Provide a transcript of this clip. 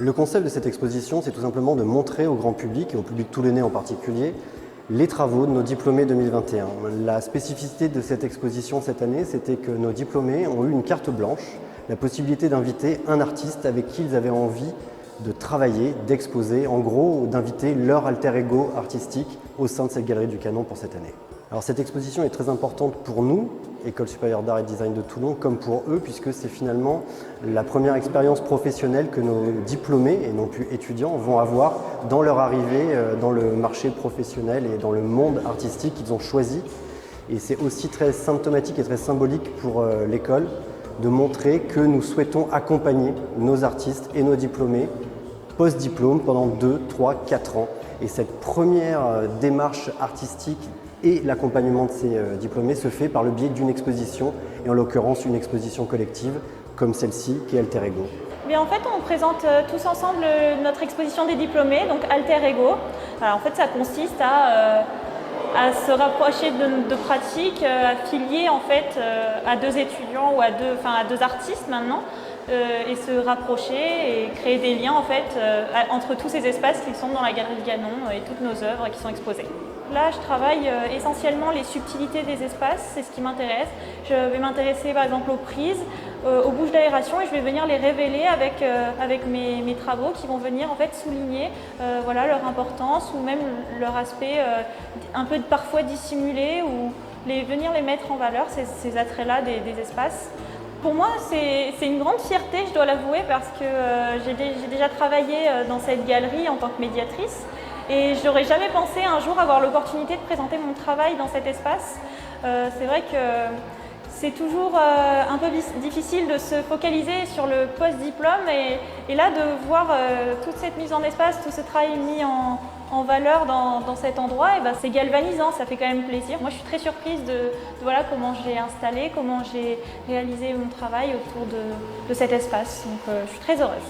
Le concept de cette exposition, c'est tout simplement de montrer au grand public, et au public toulonnais en particulier, les travaux de nos diplômés 2021. La spécificité de cette exposition cette année, c'était que nos diplômés ont eu une carte blanche, la possibilité d'inviter un artiste avec qui ils avaient envie de travailler, d'exposer, en gros d'inviter leur alter ego artistique au sein de cette Galerie du Canon pour cette année. Alors cette exposition est très importante pour nous, École supérieure d'art et de design de Toulon, comme pour eux, puisque c'est finalement la première expérience professionnelle que nos diplômés, et non plus étudiants, vont avoir dans leur arrivée dans le marché professionnel et dans le monde artistique qu'ils ont choisi. Et c'est aussi très symptomatique et très symbolique pour l'école de montrer que nous souhaitons accompagner nos artistes et nos diplômés post-diplôme pendant 2, 3, 4 ans. Et cette première démarche artistique et l'accompagnement de ces diplômés se fait par le biais d'une exposition, et en l'occurrence une exposition collective comme celle-ci qui est Alter Ego. Mais en fait, on présente tous ensemble notre exposition des diplômés, donc Alter Ego. Alors, en fait, ça consiste à se rapprocher de pratiques affiliées en fait, à deux étudiants ou à deux artistes maintenant, et se rapprocher et créer des liens en fait, entre tous ces espaces qui sont dans la Galerie du Canon et toutes nos œuvres qui sont exposées. Là, je travaille essentiellement les subtilités des espaces, c'est ce qui m'intéresse. Je vais m'intéresser par exemple aux prises, aux bouches d'aération, et je vais venir les révéler avec mes travaux qui vont venir en fait souligner voilà, leur importance ou même leur aspect un peu parfois dissimulé, ou venir les mettre en valeur, ces attraits-là des espaces. Pour moi, c'est une grande fierté, je dois l'avouer, parce que j'ai déjà travaillé dans cette galerie en tant que médiatrice. Et je n'aurais jamais pensé un jour avoir l'opportunité de présenter mon travail dans cet espace. C'est vrai que c'est toujours un peu difficile de se focaliser sur le post-diplôme, et là de voir toute cette mise en espace, tout ce travail mis en valeur dans cet endroit, et ben c'est galvanisant, ça fait quand même plaisir. Moi je suis très surprise de voilà, comment j'ai installé, comment j'ai réalisé mon travail autour de cet espace, donc je suis très heureuse.